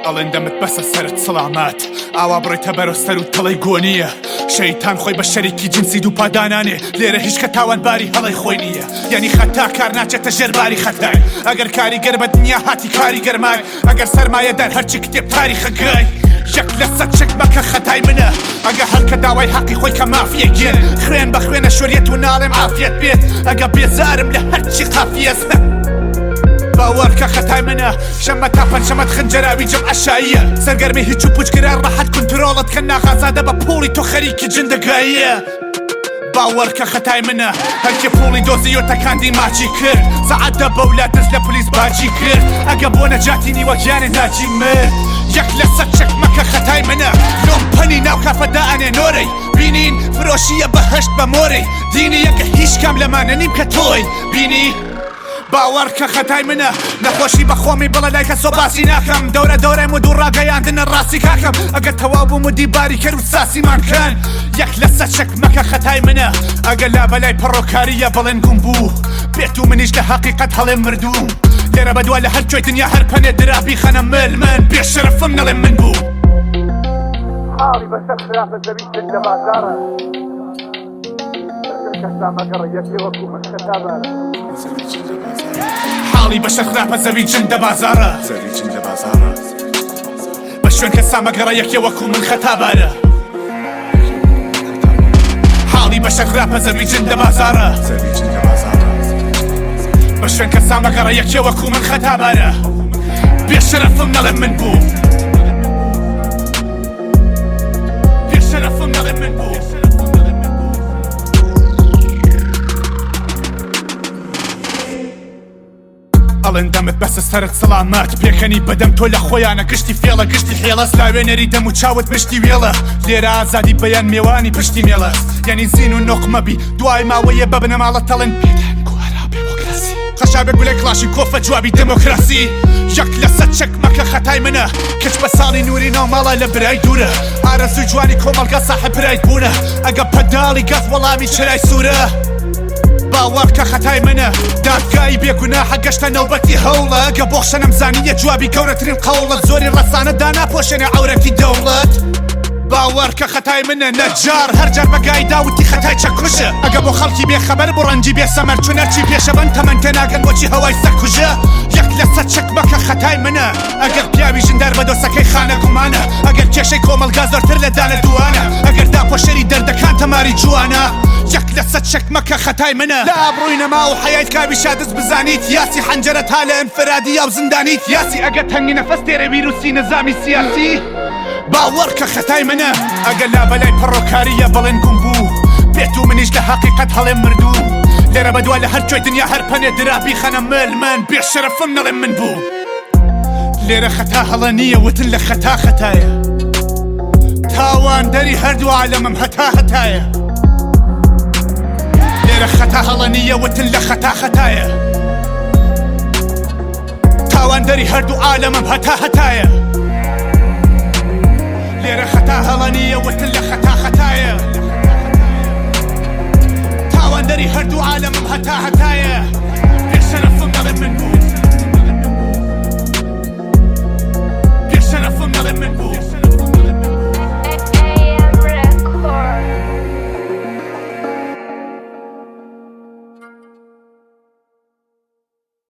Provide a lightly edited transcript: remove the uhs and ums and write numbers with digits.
ئەڵێندەمت بەسە سەرت سڵامات ئاوا بڕێتە بەرەو سەر و تەڵەی گۆنیە شەیتان خۆی بە شەریکی جنسی دوو پادانانێ لێرە هیچ کە تاوانباری هەڵی خۆی نییە یعنی خەتا کار ناچێتە ژێرباری خەتای ئەگەر کاریگەر بە دنیا هاتی کاریگەرمای ئەگەر سەرمایەدار هەرچی کتێب تاریخەکەی یەک لە سەد چەک مەکە خەتای منە ئەگە هەرکە داوای حەقی خۆی کە مافیە گێن خوێن بە خوێنە شۆریەت و ناڵێم ئافرەت بێت ئەگە بێزارم لە هەرچی قافیەست باوەڕکە خەتای منە شەمە تا پەنجەمەت خنجەراوی جەم ئەشاییە سەرگەرمی هیچ و پوچگرار ڕەحەت کنترۆڵت کە ناغازادە بە پوڵی تۆ خەریکی جندەگاییە باوەڕکە خەتای منە هەرکێ پوڵی دۆزیۆتەکاندی ماچی کرد سەعەتە بەولات دەست لە پلیس باجی کرد ئەگە بۆ نەجاتی نیوەگیانێ ناجی مرد یەک لە سەد چەک مەکە خەتای منە لۆمپەنی ناو کافەدا ئەنێ نۆرەی بینین فرۆشیە بەهەشت بە مۆرەی دینی یەکە هیچ کام لەمانە نیم کە تۆی بینی باوەڕکە خەتای منە نەخۆشی بە خۆمی بڵە لای کەسۆ باسی ناکەم دەورە دەورەم و دوو ڕاگەیاندنە ڕاستی کاکەم ئەگەر تەواو بووم و دیباری کرد و ساسیمان کەن یەک لە سەد چەک مەکە خەتای منە ئەگەر لا بەلای پەڕۆکاریە بڵێن گوم بوو بێت و منیش لە حەقیقەت هەڵێم مردووم لێرە بەدووە لە هەر کوێی دنیا هەر پەنێ درابی خەنە من بێشەرەفم نەڵێم من بوو حاڵی بەسەر خراپە زەوی چن لە بازارە حاڵی بەشە خراپە زەوی جن دە بازارە بە شوێن کە سامەگەڕە یەکێ وەکو من خەتابارە حاڵی بەشە خراپە زەوی جن دە بازارە بە شوێن کە سامەگەڕە یەکێ وەکو من خەتابارە بێشەرەفم نەڵێم من بوو بێشەرەفم نەڵێم من بوو ئەڵێندەمت بەسە سەرت سڵامات پێکەنی بەدەم تۆ لە خۆیانە گشتی فێڵە گشتی حێڵە سلاوێنەری دەم و چاوت پشتی وێڵە لێرە ئازادی بەیان میێوانی پشتی مێڵە یعنی زین و نۆقمەبی دوای ماوەیە بە بنەماڵە تەڵێن پێدەنگ و هەرا دموکراسی خەشابێک گولەی کلاشی کۆفە جوابی دموکراسی یەک لە سەد چەک مەکە خەتای منە کچ بە ساڵی نووری ناوماڵە لە برای دوورە ئارەزوی جوانی کۆمەڵگە ساحب برایت بوونە ئەگە پەداڵی گەز وەڵامی چرای سوورە باوەڕکە خەتای منە دادگای بێگوناحە گەشتە نەوبەتی هەوڵە ئەگە بۆ شەنەمزانیە جوابی گەورەترین قەوڵە زۆری ڕەسانە داناپۆشێنێ عەورەتی دەوڵەت باوەڕکە خەتای منە نەجار هەرجار بەگای داوتی خەتای چەکوژە ئەگە بۆ خەڵکی بێخەبەر بۆ ڕەنجی بێسەمەر چونەرچی پێشەبەن تەمەن تێناگەن بۆچی هەوای سەرکوژە یەک لە سەد چەک مەکە خەتای منە ئەگەر پیاوی ژندار بە دۆسەکەی خانە گومانە ئەگەر کێشەی کۆمەلگا زۆرتر لە دانە دوانە ئەگەر داپۆشەری دەردەکان تەماری جوانە یەک لە سەد چەک مەکە خەتای منە لە ئابڕووی نەما و حەیات کاوی شادست بزانیت یاسی حەنجەرە تا لە ئەنفرادی یا زندانیت یاسی ئەگە تەنگی نەفەس تێرە ویروسی نظامی سیاسی باوەڕکە خەتای منە ئەگەر لا بەلای پەڕۆکاریە بڵێن گوم بوو بێت و منیش لە حەقیقەت هەڵێم مردوو لێرە بەدووە لە هەر کوێی دنیا هەر پەنێ درابی خەنە من بێشەرەفم نەڵێم من بوو لێرە خەتا هەڵە نییە وتن لە خەتا خەتایە تاواندەری هەردوو عالەمم هەتا هەتایە لێرە خەتا هەڵە نییە وتن لە خەتا خەتایە تاواندەری هەردوو عالەمم هەتا هەتایە لێرە خەتا هەڵە نییە وتن لە خەتا خەتایە